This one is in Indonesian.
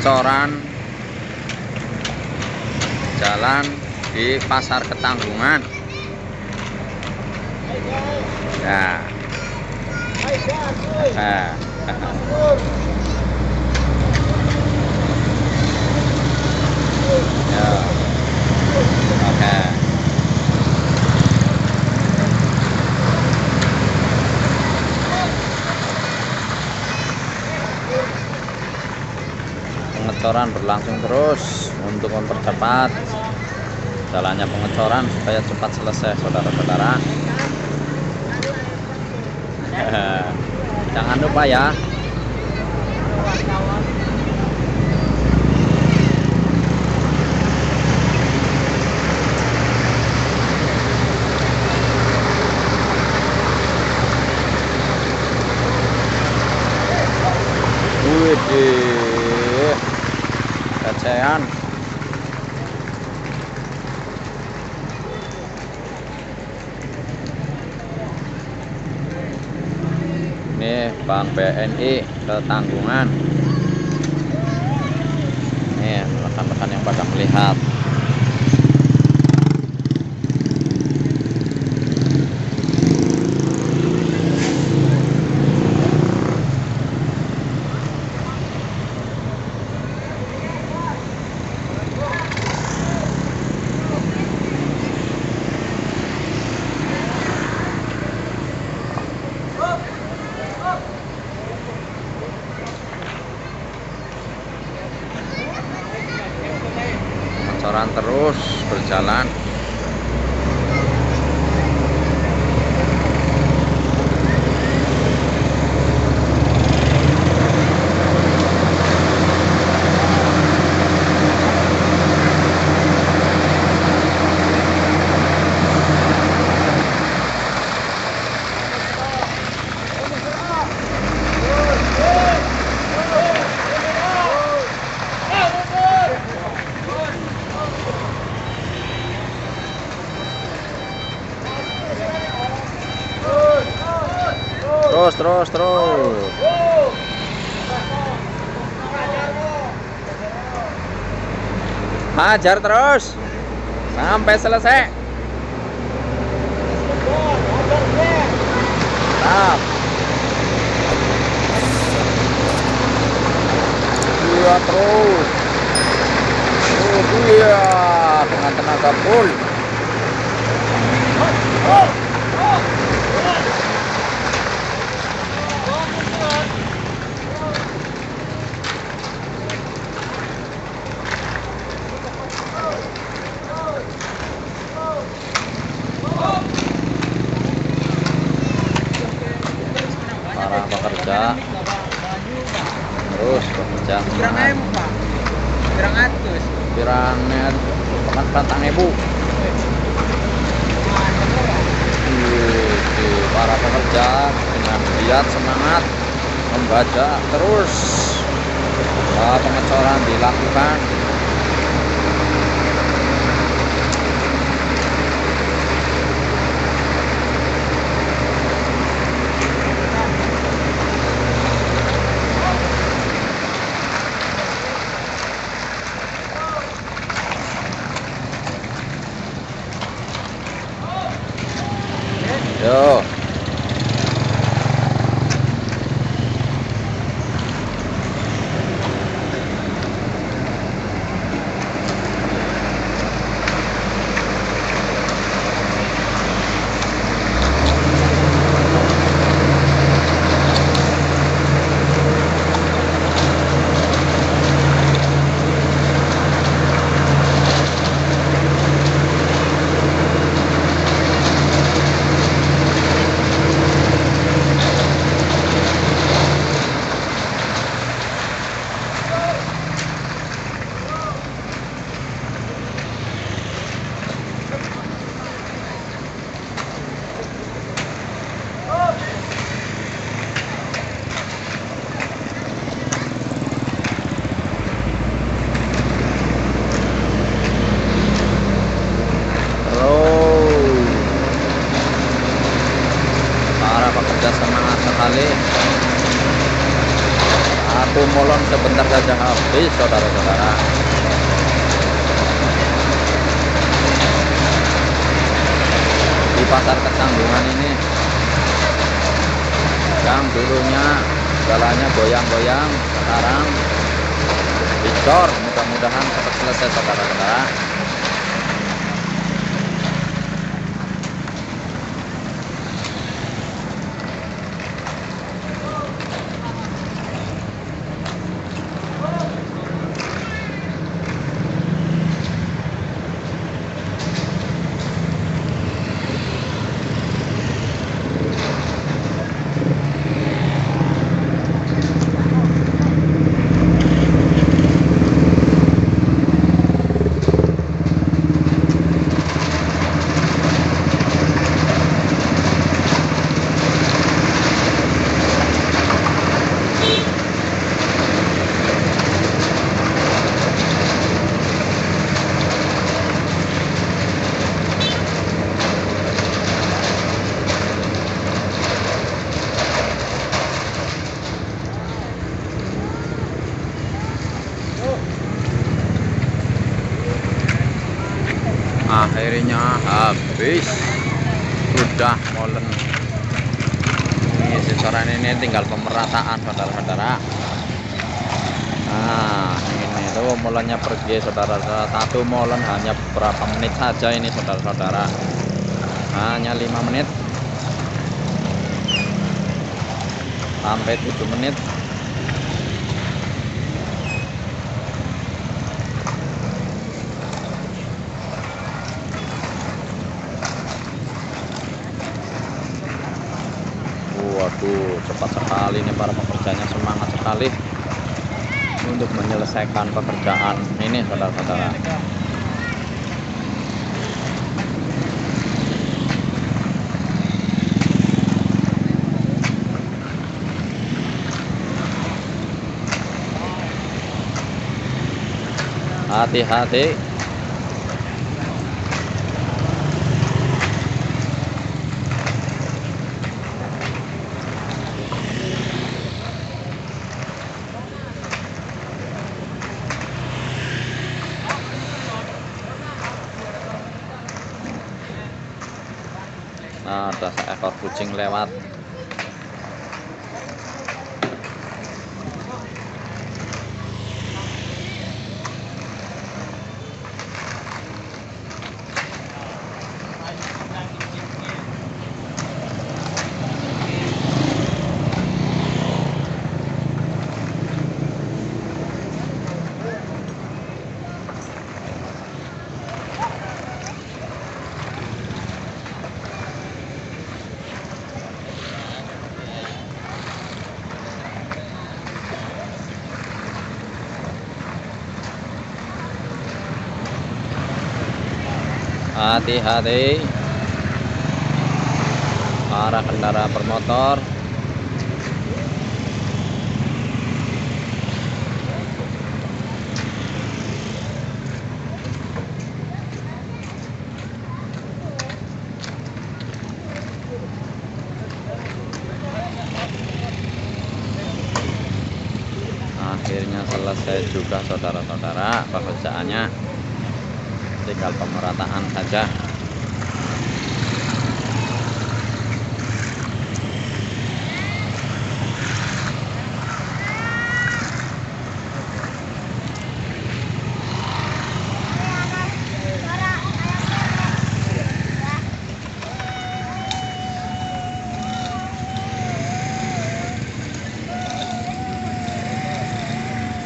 pengecoran jalan di Pasar Ketanggungan. Nah, ya, oke. Pengecoran berlangsung terus untuk mempercepat jalannya pengecoran supaya cepat selesai, saudara-saudara. Jangan lupa ya. Widih, kecean. Ini Bank BNI Ketanggungan. Nih rekan-rekan yang pada melihat. Pengecoran terus berjalan. Terus. Hajar terus sampai selesai. Stop. Iya terus. Iya dengan tenaga full. Para pekerja terus bekerja semangat. Pirangnya 4.000. Para pekerja dengan giat semangat membaca terus pengecoran dilakukan. Yo. habis saudara-saudara. Di pasar Ketanggungan ini yang dulunya jalannya goyang-goyang, sekarang dicor. Mudah-mudahan cepat selesai saudara-saudara. Akhirnya habis, sudah molen. Ini secoran ini tinggal pemerataan saudara-saudara. Nah ini tuh molennya pergi saudara-saudara. Satu molen hanya beberapa menit saja ini saudara-saudara, hanya 5 menit sampai 7 menit. Waduh, cepat sekali nih para pekerjanya, semangat sekali untuk menyelesaikan pekerjaan ini saudara-saudara. Hati-hati. Nah, ada seekor kucing lewat. Hati-hati para kendaraan bermotor. Akhirnya selesai juga saudara-saudara pekerjaannya, tinggal pemerataan saja.